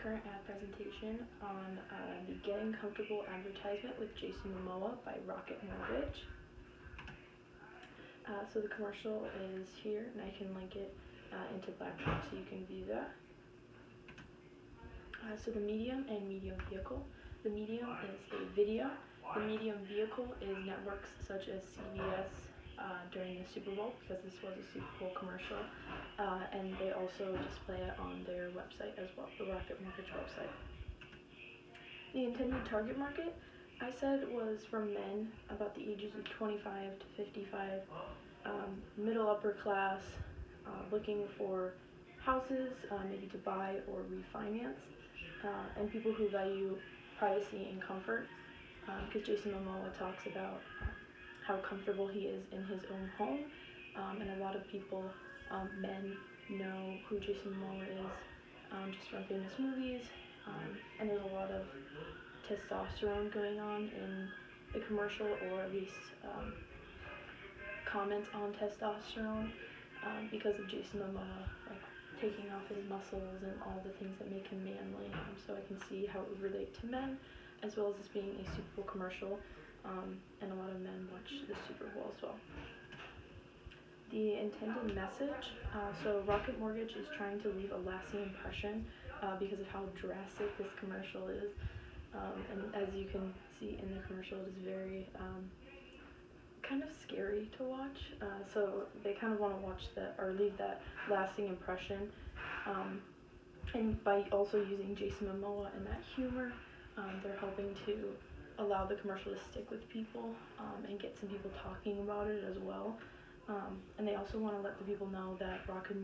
current ad presentation on the Getting Comfortable advertisement with Jason Momoa by Rocket Mortgage. So the commercial is here, and I can link it into Blackboard so you can view that. So the medium and medium vehicle. The medium is a video. The medium vehicle is networks such as CBS during the Super Bowl, because this was a Super Bowl commercial, and they also display it on their website as well, the Rocket Mortgage website. The intended target market, I said, was from men about the ages of 25 to 55, middle upper class, looking for houses, maybe to buy or refinance, and people who value privacy and comfort, because Jason Momoa talks about how comfortable he is in his own home, and a lot of people, men, know who Jason Momoa is just from famous movies, and there's a lot of testosterone going on in the commercial, or at least comments on testosterone, because of Jason Momoa, like taking off his muscles and all the things that make him manly. So I can see how it would relate to men, as well as this being a Super Bowl commercial, and a lot of men watch the Super Bowl as well. The intended message, so Rocket Mortgage is trying to leave a lasting impression because of how drastic this commercial is, and as you can see in the commercial, it is very kind of scary to watch, so they kind of want to watch that, or leave that lasting impression, and by also using Jason Momoa and that humor, they're helping to allow the commercial to stick with people, and get some people talking about it as well, and they also want to let the people know that Rocket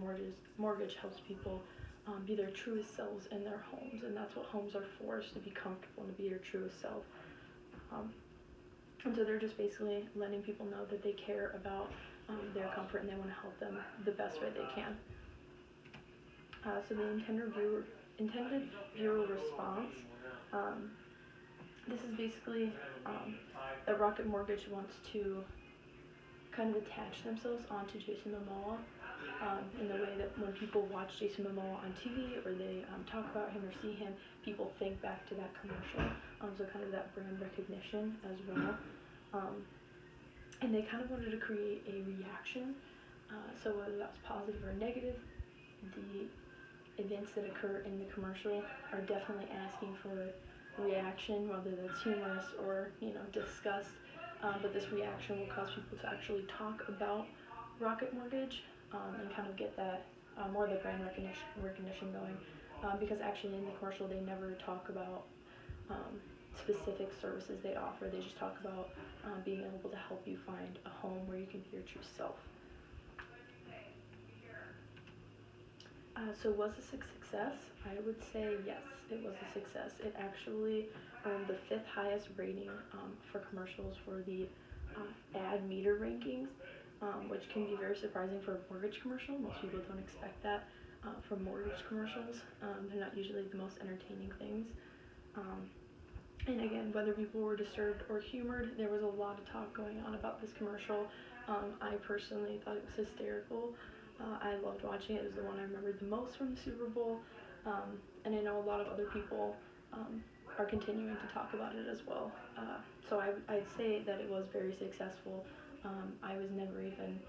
Mortgage helps people be their truest selves in their homes, and that's what homes are for, is to be comfortable and to be your truest self. And so they're just basically letting people know that they care about their comfort, and they want to help them the best way they can. So the intended viewer response, this is basically that Rocket Mortgage wants to kind of attach themselves onto Jason Momoa, in the way that when people watch Jason Momoa on TV, or they talk about him or see him, people think back to that commercial, so kind of that brand recognition as well. And they kind of wanted to create a reaction, so whether that's positive or negative, the events that occur in the commercial are definitely asking for reaction, whether that's humorous or, disgust, but this reaction will cause people to actually talk about Rocket Mortgage, and kind of get that more of the brand recognition going, because actually in the commercial they never talk about specific services they offer. They just talk about being able to help you find a home where you can be your true self. So was this a success? I would say yes, it was a success. It actually earned the 5th highest rating for commercials for the ad meter rankings, which can be very surprising for a mortgage commercial. Most people don't expect that from mortgage commercials. They're not usually the most entertaining things. And again, whether people were disturbed or humored, there was a lot of talk going on about this commercial. I personally thought it was hysterical. I loved watching it. It was the one I remembered the most from the Super Bowl, and I know a lot of other people are continuing to talk about it as well. So I'd say that it was very successful. I was never even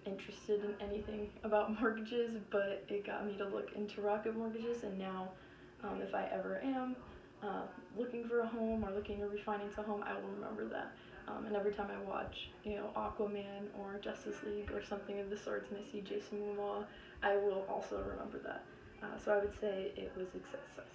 interested in anything about mortgages, but it got me to look into Rocket Mortgages, and now if I ever am looking for a home or looking to refinance a home, I will remember that. And every time I watch, Aquaman or Justice League or something of the sorts, and I see Jason Momoa, I will also remember that. So I would say it was a success.